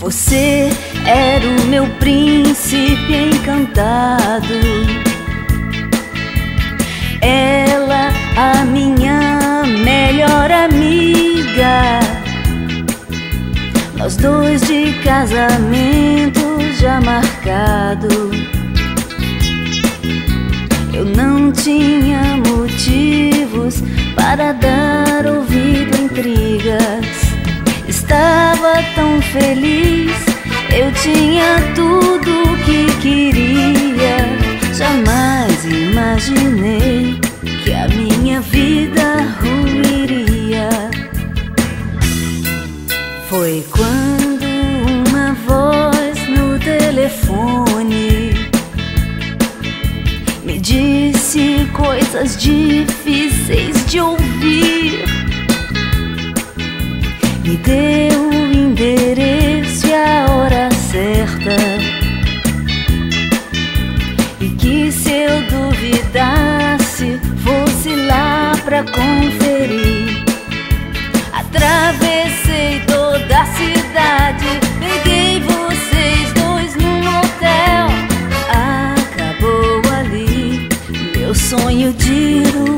Você era o meu príncipe encantado, ela a minha melhor amiga. Nós dois de casamento já marcado. Eu não tinha motivos para dar ouvido a intrigas. Estava tão feliz, eu tinha tudo o que queria. Jamais imaginei que a minha vida ruiria. Foi quando uma voz no telefone me disse coisas difíceis de ouvir. Me deu o endereço e a hora certa, e que se eu duvidasse fosse lá pra conferir. Atravessei toda a cidade, peguei vocês dois num motel. Acabou ali meu sonho de ilusão.